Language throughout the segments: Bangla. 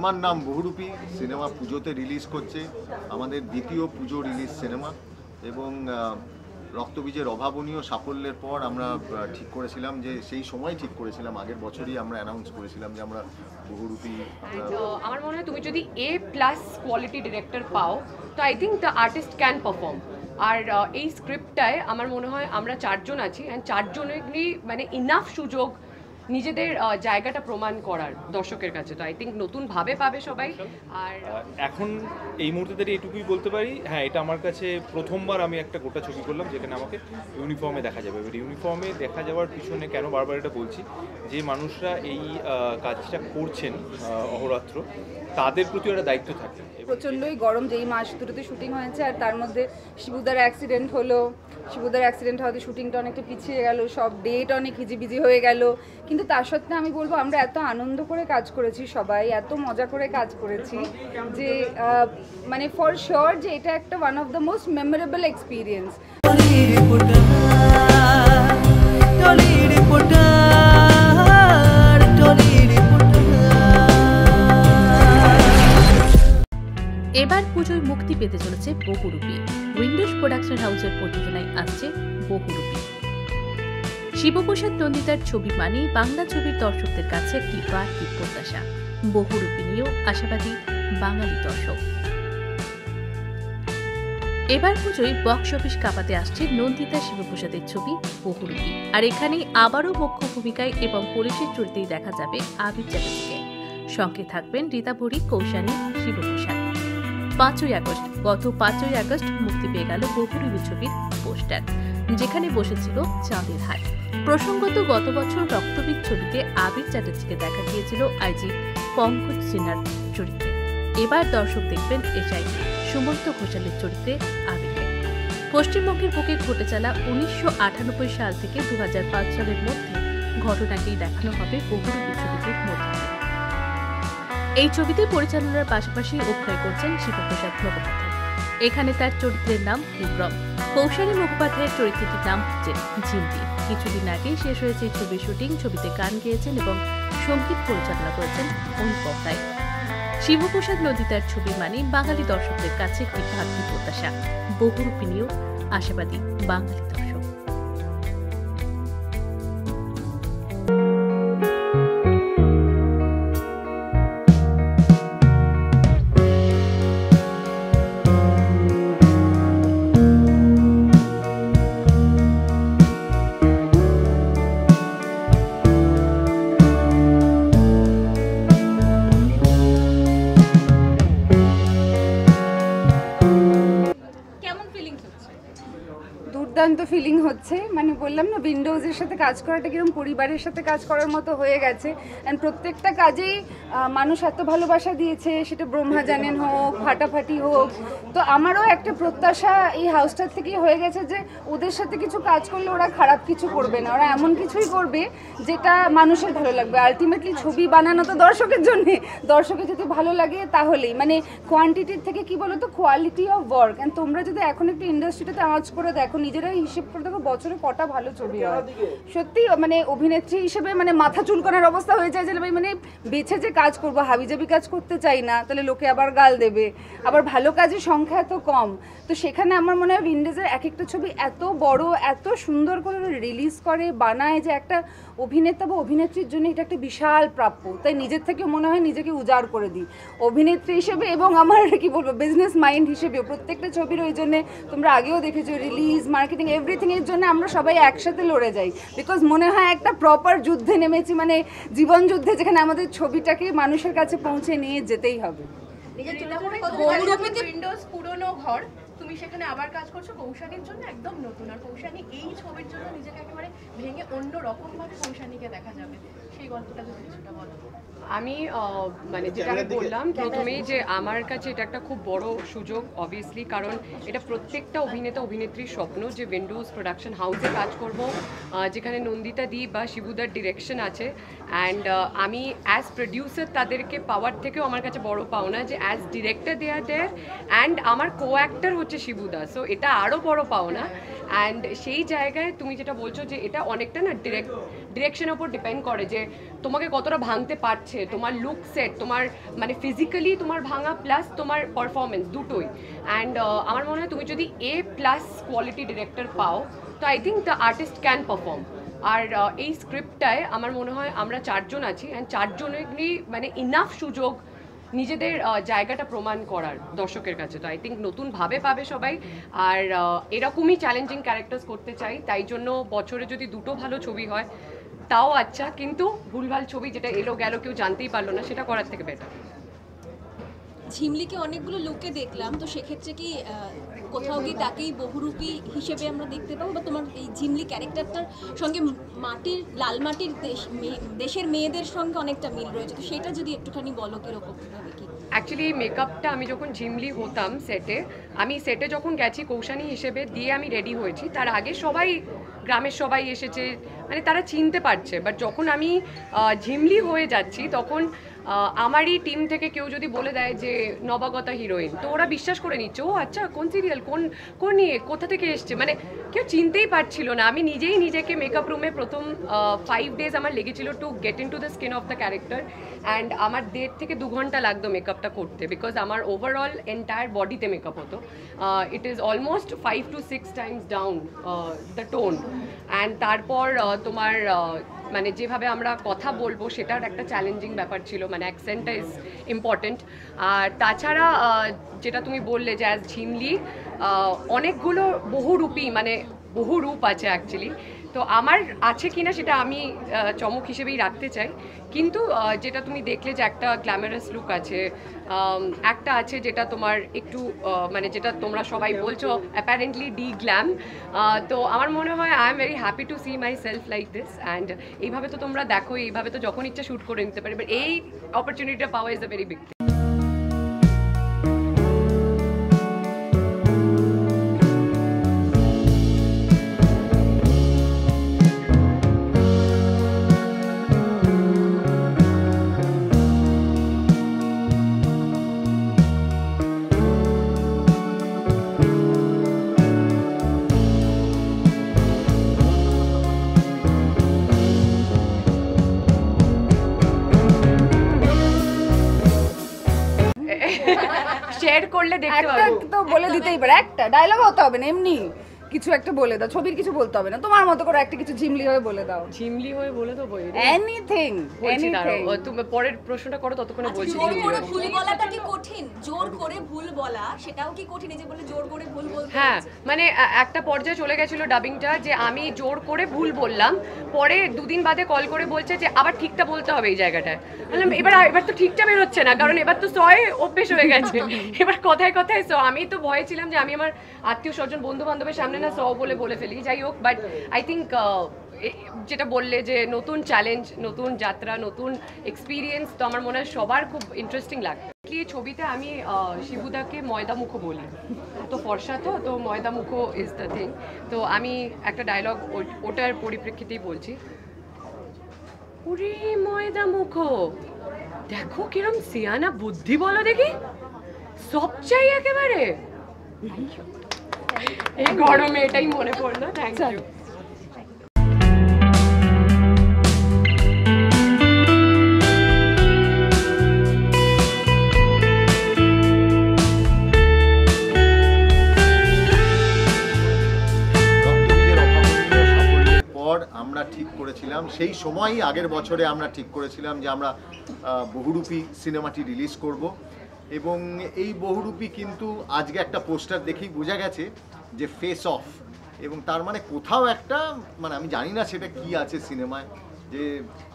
সিনেমার নাম বহুরূপী। সিনেমা পুজোতে রিলিজ করছে, আমাদের দ্বিতীয় পুজো রিলিজ সিনেমা, এবং রক্তবীজের অভাবনীয় সাফল্যের পর আমরা ঠিক করেছিলাম যে ঠিক করেছিলাম আগের বছরই আমরা অ্যানাউন্স করেছিলাম যে আমরা বহুরূপী। আমার মনে হয় তুমি যদি A+ কোয়ালিটি ডিরেক্টর পাও তো I think the artist can perform. আর এই স্ক্রিপ্টটায় আমার মনে হয় আমরা 4 জন আছি, অ্যান্ড 4 জনেরই মানে ইনাফ সুযোগ নিজেদের জায়গাটা প্রমাণ করার দর্শকের কাছে। তো আই থিঙ্ক নতুনভাবে পাবে সবাই। আর এখন এই মুহূর্তে দাঁড়িয়ে এটুকুই বলতে পারি, হ্যাঁ এটা আমার কাছে প্রথমবার আমি একটা গোটা ছবি করলাম যেখানে আমাকে ইউনিফর্মে দেখা যাবে। এবার ইউনিফর্মে দেখা যাওয়ার পিছনে কেন বারবার এটা বলছি, যে মানুষরা এই কাজটা করছেন অহরাত্র, তাদের প্রতি একটা দায়িত্ব থাকে। প্রচণ্ডই গরম, যেই মাস দুটোতে শুটিং হয়েছে, আর তার মধ্যে শিবুদার অ্যাক্সিডেন্ট হলো। শিবুদার অ্যাক্সিডেন্ট হওয়াতে শুটিংটা অনেকটা পিছিয়ে গেল, সব ডেট অনেক হিজিবিজি হয়ে গেল। কিন্তু তার সত্ত্বেও আমি বলবো আমরা এত আনন্দ করে কাজ করেছি, সবাই এত মজা করে কাজ করেছি যে মানে ফর শিওর যে এটা একটা one of the most memorable experience. এবার পুজোয় মুক্তি পেতে চলেছে বহুরূপী। উইন্ডোজ প্রোডাকশন হাউসের প্রযোজনায় আসছে বহুরূপী। শিবপ্রসাদ নন্দিতার ছবি মানেই বাংলা ছবির দর্শকদের কাছে একটি বাড়তি প্রত্যাশা। বহুরূপী নিয়েও আশাবাদী বাঙালি দর্শক। এবার পুজোয় বক্স অফিস কাঁপাতে আসছে নন্দিতা শিবপ্রসাদের ছবি বহুরূপী। আর এখানেই আবারও মুখ্য ভূমিকায় এবং পুলিশের চরিত্রেই দেখা যাবে আবির চ্যাটার্জিকে। সঙ্গে থাকবেন রীতা ভরি, কৌশানী, শিবপ্রসাদ। 5ই আগস্ট, গত 5ই আগস্ট মুক্তি পেয়ে গেল বহুরূপী ছবির পোস্টার, যেখানে বসেছিল চাঁদের হাট। প্রসঙ্গত গত বছর রক্তবীজ ছবিতে আবির চ্যাটার্জিকে দেখা গিয়েছিল আইজি পঙ্কজ সিনহার চরিত্রে। এবার দর্শক দেখবেন এসআই সুমন্ত ঘোষালের চরিত্রে আবিরকে। পশ্চিমবঙ্গের বুকে ঘটে চলা 1998 সাল থেকে 2005 সালের মধ্যে ঘটনাকেই দেখানো হবে বহুরূপী ছবিটির মধ্যে। এই ছবিতে পরিচালনার পাশাপাশি অভিনয় করছেন শিবপ্রসাদ মুখোপাধ্যায়। এখানে তার চরিত্রের নাম বিক্রম। কৌশালী মুখোপাধ্যায়ের চরিত্রটির নাম হচ্ছে ঝিমলি। কিছুদিন আগেই শেষ হয়েছে এই ছবির শুটিং। ছবিতে গান গেয়েছেন এবং সঙ্গীত পরিচালনা করেছেন অনুপম রায়। শিবপ্রসাদ নন্দিতার ছবি মানে বাঙালি দর্শকদের কাছে একটি বাড়তি প্রত্যাশা। বহুরূপী নিয়েও আশাবাদী বাঙালি দর্শক। দুর্দান্ত ফিলিং হচ্ছে, মানে বললাম না উইন্ডোজের সাথে কাজ করাটা কিরকম পরিবারের সাথে কাজ করার মতো হয়ে গেছে। অ্যান্ড প্রত্যেকটা কাজেই মানুষ এত ভালোবাসা দিয়েছে, সেটা ব্রহ্মা জানেন হোক, ফাটাফাটি হোক। তো আমারও একটা প্রত্যাশা এই হাউসটার থেকেই হয়ে গেছে যে ওদের সাথে কিছু কাজ করলে ওরা খারাপ কিছু করবে না, ওরা এমন কিছুই করবে যেটা মানুষের ভালো লাগবে। আলটিমেটলি ছবি বানানো তো দর্শকের জন্যে, দর্শকের যদি ভালো লাগে তাহলেই, মানে কোয়ান্টিটির থেকে কি বলো তো কোয়ালিটি অফ ওয়ার্ক। অ্যান্ড তোমরা যদি এখন একটু ইন্ডাস্ট্রিটাতে আওয়াজ করে দেখো, নিজেরাই হিসেব করে দেখো বছরে কটা ভালো ছবি হয়। সত্যি মানে অভিনেত্রী হিসেবে মানে মাথা চুলকানোর অবস্থা হয়ে যায় যে মানে বেছে যে কাজ করবো, হাবিজাবি কাজ করতে চাই না, তাহলে লোকে আবার গাল দেবে। আবার ভালো কাজের সংখ্যা এত কম, তো সেখানে আমার মনে হয় উইন্ডোজের এক একটা ছবি এত বড়, এত সুন্দর করে রিলিজ করে বানায় যে একটা অভিনেতা বা অভিনেত্রীর জন্য এটা একটা বিশাল প্রাপ্য। তাই নিজের থেকে মনে হয় নিজেকে উজাড় করে দিই অভিনেত্রী হিসেবে, এবং আমার কি বলবো বিজনেস মাইন্ড হিসেবেও। প্রত্যেকটা ছবির ওই জন্যে তোমরা আগেও দেখেছো রিলিজ, মার্কেটিং, এভরিথিং এর জন্য আমরা সবাই একসাথে লড়ে যাই। বিকজ মনে হয় একটা প্রপার যুদ্ধে নেমেছি, মানে জীবন যুদ্ধে, যেখানে আমাদের ছবিটাকে মানুষের কাছে পৌঁছে নিয়ে যেতেই হবে। উইন্ডোজ পুরনো ঘর, তুমি সেখানে আবার কাজ করছো কৌশানীর জন্য একদম নতুন। আর কৌশানী এই ছবির জন্য নিজেকে একেবারে ভেঙে অন্য রকম ভাবে কৌশানীকে দেখা যাবে, সেই গল্পটা যদি কিছুটা বলো। আমি মানে যেটা আমি বললাম প্রথমেই যে আমার কাছে এটা একটা খুব বড় সুযোগ অবভিয়াসলি, কারণ এটা প্রত্যেকটা অভিনেতা অভিনেত্রীর স্বপ্ন যে উইন্ডোজ প্রোডাকশন হাউসে কাজ করব, যেখানে নন্দিতা দি বা শিবুদার ডিরেকশন আছে। অ্যান্ড আমি অ্যাজ প্রডিউসার তাদেরকে পাওয়ার থেকেও আমার কাছে বড় পাওনা যে as director they are there, and আমার কো অ্যাক্টর হচ্ছে শিবুদা। সো এটা আরও বড় পাওনা। অ্যান্ড সেই জায়গায় তুমি যেটা বলছো যে এটা অনেকটা না ডিরেকশনের উপর ডিপেন্ড করে যে তোমাকে কতটা ভাঙতে পারছে, তোমার লুক সেট, তোমার মানে ফিজিক্যালি তোমার ভাঙা প্লাস তোমার পারফরমেন্স দুটোই। অ্যান্ড আমার মনে হয় তুমি যদি A+ কোয়ালিটি ডিরেক্টর পাও তো I think the artist can perform. আর এই স্ক্রিপ্টটায় আমার মনে হয় আমরা 4 জন আছি, অ্যান্ড 4 জনেরই মানে ইনাফ সুযোগ নিজেদের জায়গাটা প্রমাণ করার দর্শকের কাছে। তো আই থিঙ্ক নতুনভাবে পাবে সবাই, আর এরকমই চ্যালেঞ্জিং ক্যারেক্টার্স করতে চাই। তাই জন্য বছরে যদি 2টো ভালো ছবি হয় তাও আচ্ছা, কিন্তু ভুলভাল ছবি যেটা এলো গেল কেউ জানতেই পারলো না, সেটা করার থেকে বেটার। ঝিমলিকে অনেকগুলো লুকে দেখলাম, তো সেক্ষেত্রে কি কোথাও গিয়ে তাকেই বহুরূপী হিসেবে আমরা দেখতে পাবো, বা তোমার এই ঝিমলি ক্যারেক্টারটার সঙ্গে মাটির লাল মাটির দেশের মেয়েদের সঙ্গে অনেকটা মিল রয়েছে, তো সেটা যদি একটুখানি বলো কীরকম ভাবে কি? অ্যাকচুয়ালি মেকআপটা আমি যখন ঝিমলি হতাম আমি সেটে যখন গেছি কৌশানী হিসেবে দিয়ে আমি রেডি হয়েছি, তার আগে সবাই গ্রামের সবাই এসেছে, মানে তারা চিনতে পারছে। বাট যখন আমি ঝিমলি হয়ে যাচ্ছি তখন আমারই টিম থেকে কেউ যদি বলে দেয় যে নবাগতা হিরোইন, তো ওরা বিশ্বাস করে নিচ্ছে, ও আচ্ছা কোন সিরিয়াল, কোন নিয়ে, কোথা থেকে এসছে, মানে কেউ চিনতেই পারছিল না। আমি নিজেই নিজেকে মেকআপ রুমে প্রথম 5 ডেজ আমার লেগেছিল to get in to the skin of the character, and আমার 1.5 থেকে 2 ঘন্টা লাগতো মেকআপটা করতে, বিকজ আমার ওভারঅল এন্টায়ার বডিতে মেকআপ হতো। It is almost 5 to 6 Times down the tone, and তারপর তোমার মানে যেভাবে আমরা কথা বলবো সেটার একটা চ্যালেঞ্জিং ব্যাপার ছিল, মানে অ্যাকসেন্টটা ইজ ইম্পর্টেন্ট। আর তাছাড়া যেটা তুমি বললে যে অ্যাজ ঝিমলি অনেকগুলো বহুরূপী, মানে বহু রূপ আছে অ্যাকচুয়ালি, তো আমার আছে কিনা সেটা আমি চমক হিসেবেই রাখতে চাই। কিন্তু যেটা তুমি দেখলে যে একটা গ্ল্যামারাস লুক আছে, একটা আছে যেটা তোমার একটু মানে যেটা তোমরা সবাই বলছো অ্যাপারেন্টলি গ্ল্যাম, তো আমার মনে হয় I am very happy to see myself like this. And এইভাবে তো তোমরা দেখো, এইভাবে তো যখন ইচ্ছা শ্যুট করে নিতে পারি, বাট এই অপরচুনিটিটা পাওয়া is a very big. Share করলে দেখতে একটা পাবো। তো বলে দিতেই পারে, একটা ডায়লগ হতে হবে না, এমনি কিছু একটা বলে দাও, ছবির কিছু বলতে হবে না, তোমার মতো করে একটা কিছু ঝিমলি হয়ে বলে দাও, ঝিমলি হয়ে বলে তো বই এনিথিং বলছি, দাঁড়াও এনিথিং। তুমি পরের প্রশ্নটা করো, ততক্ষণে বলছি। জোর করে ভুল বলাটা কি কঠিন? জোর করে ভুল বলা সেটাও কি কঠিন? এই যে বলে জোর করে ভুল বলতে হ্যাঁ, মানে একটা পর্যায়ে চলে গেছিল ডাবিংটা যে আমি জোর করে ভুল বললাম, পরে 2 দিন বাদে কল করে বলছে যে আবার ঠিকটা বলতে হবে এই জায়গাটায়। বললাম এবার তো ঠিকটা বেরোচ্ছে না, কারণ এবার তো সয়ে অভ্যেস হয়ে গেছে, এবার কথায় কথায় স। আমি তো ভয়ে ছিলাম যে আমি আমার আত্মীয় স্বজন বন্ধু বান্ধবের সামনে না স বলে ফেলি, যাই হোক। বাট আই থিঙ্ক যেটা বললে যে নতুন চ্যালেঞ্জ, নতুন যাত্রা, নতুন এক্সপিরিয়েন্স, তো আমার মনে হয় সবার খুব ইন্টারেস্টিং লাগবে। এই ছবিতে আমি শিবুদাকে ময়দামুখো বলি, তো ফর্সা তো ময়দামুখো ইজ দ্য থিং। তো আমি একটা ডায়লগ ওটার পরিপ্রেক্ষিতেই বলছি, ওরে ময়দামুখো, দেখো কিরম সিয়ানা বুদ্ধি, বলো দেখি, সব চাই একেবারে। এই গরমে এটাই মনে পড়লো। Thank you. আমরা ঠিক করেছিলাম সেই সময়ই, আগের বছরে আমরা ঠিক করেছিলাম যে আমরা বহুরূপী সিনেমাটি রিলিজ করব, এবং এই বহুরূপী কিন্তু আজকে একটা পোস্টার দেখেই বোঝা গেছে যে ফেস অফ, এবং তার মানে কোথাও একটা, মানে আমি জানি না সেটা কি আছে সিনেমায়, যে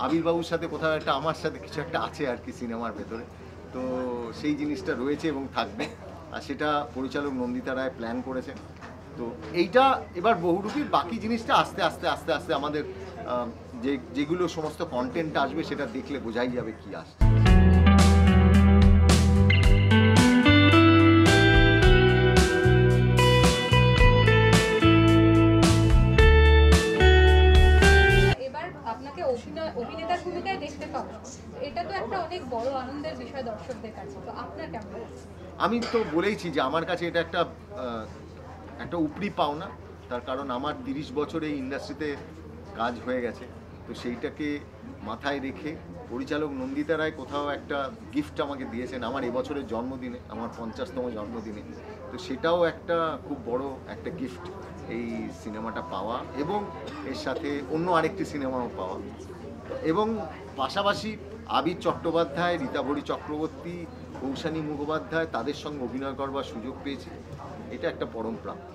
আবিরবাবুর সাথে কোথাও একটা আমার সাথে কিছু একটা আছে আর কি সিনেমার ভেতরে, তো সেই জিনিসটা রয়েছে এবং থাকবে, আর সেটা পরিচালক নন্দিতা রায় প্ল্যান করেছেন। তো এইটা এবার বহুরূপী, বাকি জিনিসটা আস্তে আস্তে আস্তে আস্তে আমাদের যেগুলো সমস্ত কন্টেন্ট আসবে সেটা দেখলে বোঝাই যাবে কি আসছে। এবার আপনাকে অভিনেতার ভূমিকায় দেখতে পাবো, এটা তো একটা অনেক বড় আনন্দের বিষয় দর্শকদের কাছে, তো আপনার কেমন লাগছে? আমি তো বলেইছি যে আমার কাছে এটা একটা উপরি পাওনা, তার কারণ আমার 30 বছর এই ইন্ডাস্ট্রিতে কাজ হয়ে গেছে, তো সেইটাকে মাথায় রেখে পরিচালক নন্দিতা রায় কোথাও একটা গিফট আমাকে দিয়েছেন আমার এবছরের জন্মদিনে, আমার 50তম জন্মদিনে। তো সেটাও একটা খুব বড় একটা গিফট এই সিনেমাটা পাওয়া, এবং এর সাথে অন্য আরেকটি সিনেমাও পাওয়া। এবং পাশাপাশি আবির চট্টোপাধ্যায়, রীতাভরি চক্রবর্তী, কৌশানী মুখোপাধ্যায় তাদের সঙ্গে অভিনয় করবার সুযোগ পেয়েছি, এটা একটা পরম প্রাপ্তি।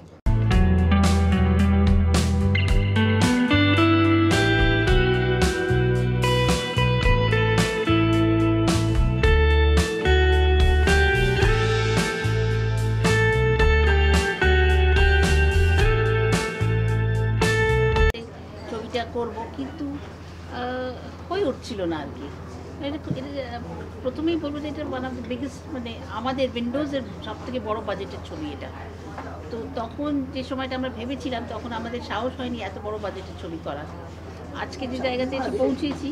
ছবিটা করব কিন্তু হয়ে উঠছিল না আর কি। প্রথমেই বলবো যে এটা ওয়ান অফ দ্য বিগেস্ট, মানে আমাদের উইন্ডোজের সব থেকে বড়ো বাজেটের ছবি এটা। তো তখন যে সময়টা আমরা ভেবেছিলাম তখন আমাদের সাহস হয়নি এত বড় বাজেটের ছবি করার। আজকে যে জায়গাতে এসে পৌঁছেছি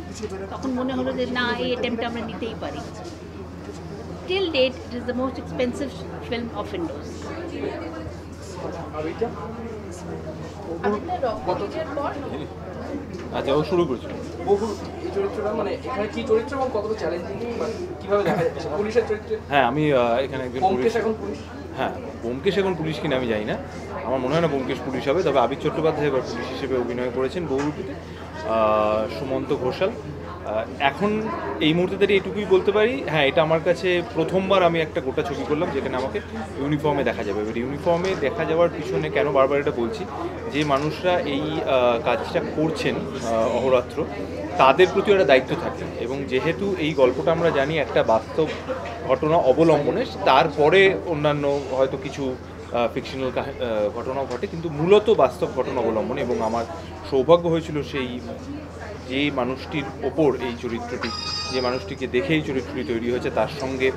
তখন মনে হলো যে না, এই অ্যাটেম্পটা আমরা নিতেই পারি। Till that it is the most expensive film of Windows. আচ্ছা, ও শুরু করছে। বহু চরিত্রটা মানে এখানে কি চরিত্র এবং কতটা চ্যালেঞ্জিং কিভাবে দেখা যাচ্ছে পুলিশের চরিত্রে? হ্যাঁ, আমি এখানে একজন পুলিশ। এখন পুলিশ? হ্যাঁ, ব্যোমকেশ এখন পুলিশ কিনা আমি জানি না, আমার মনে হয় না ব্যোমকেশ পুলিশ হবে। তবে আবির চট্টোপাধ্যায় এবার পুলিশ হিসেবে অভিনয় করেছেন বহুরূপীতে। সুমন্ত ঘোষাল। এখন এই মুহূর্তে দাঁড়িয়ে এটুকুই বলতে পারি, হ্যাঁ, এটা আমার কাছে প্রথমবার আমি একটা গোটা ছবি করলাম যেখানে আমাকে ইউনিফর্মে দেখা যাবে। এবার ইউনিফর্মে দেখা যাওয়ার পিছনে কেন বারবার এটা বলছি, যে মানুষরা এই কাজটা করছেন অহরাত্র, তাদের প্রতি একটা দায়িত্ব থাকে। এবং যেহেতু এই গল্পটা আমরা জানি একটা বাস্তব ঘটনা অবলম্বনে, তারপরে অন্যান্য হয়তো কিছু ফিকশনাল ঘটনাও ঘটে, কিন্তু মূলত বাস্তব ঘটনা অবলম্বনে। এবং আমার সৌভাগ্য হয়েছিল সেই যে মানুষটির ওপর এই চরিত্রটি, যে মানুষটিকে দেখে এই চরিত্রটি তৈরি হয়েছে, তার সঙ্গে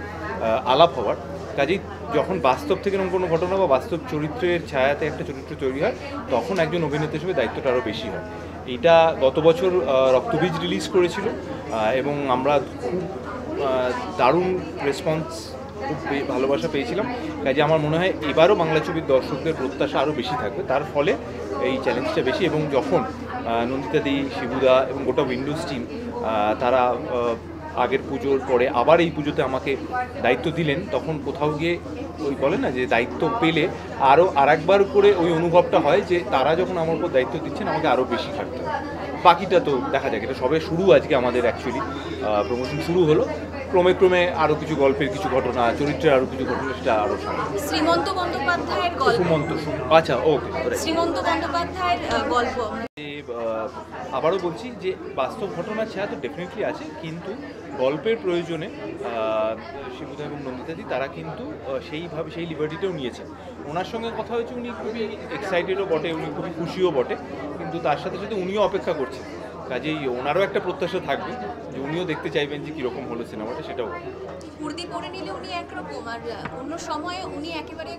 আলাপ হওয়ার। কাজেই যখন বাস্তব থেকে এরকম কোনো ঘটনা বা বাস্তব চরিত্রের ছায়াতে একটা চরিত্র তৈরি হয়, তখন একজন অভিনেতা হিসেবে দায়িত্বটা আরও বেশি হয়। এইটা গত বছর রক্তবীজ রিলিজ করেছিল এবং আমরা খুব দারুণ রেসপন্স, খুব ভালোবাসা পেয়েছিলাম। কাজে আমার মনে হয় এবারও বাংলা ছবির দর্শকদের প্রত্যাশা আরও বেশি থাকবে, তার ফলে এই চ্যালেঞ্জটা বেশি। এবং যখন নন্দিতা দি, শিবুদা এবং গোটা উইন্ডোজ টিম তারা আগের পুজোর পরে আবার এই পুজোতে আমাকে দায়িত্ব দিলেন, তখন কোথাও গিয়ে ওই বলে না যে দায়িত্ব পেলে আরও আরেকবার করে ওই অনুভবটা হয় যে তারা যখন আমার উপর দায়িত্ব দিচ্ছেন আমাকে আরও বেশি খাটতে হবে। বাকিটা তো দেখা যাক, এটা সবে শুরু। আজকে আমাদের অ্যাকচুয়ালি প্রমোশন শুরু হলো, ক্রমে ক্রমে আরও কিছু গল্পের কিছু ঘটনা, চরিত্রের আরও কিছু ঘটনা, সেটা আরও শ্রীমন্ত বন্দ্যোপাধ্যায়ের গল্প। আচ্ছা, ওকে। শ্রীমন্ত বন্দ্যোপাধ্যায়ের গল্প। আবারও বলছি যে বাস্তব ঘটনার ছায়া তো ডেফিনেটলি আছে, কিন্তু গল্পের প্রয়োজনে শিবুদা এবং নন্দিতাদি তারা কিন্তু সেইভাবে সেই লিবার্টিটাও নিয়েছেন। ওনার সঙ্গে কথা হয়েছে, উনি খুবই এক্সাইটেডও বটে, উনি খুবই খুশিও বটে, কিন্তু তার সাথে সাথে উনিও অপেক্ষা করছেন। কাজেই ওনারও একটা প্রত্যাশা থাকবে যে উনিও দেখতে চাইবেন যে কীরকম হলো সিনেমাটা, সেটাও। কুর্দি পরে নিলে উনি একরকম, আর অন্য সময়ে উনি একেবারে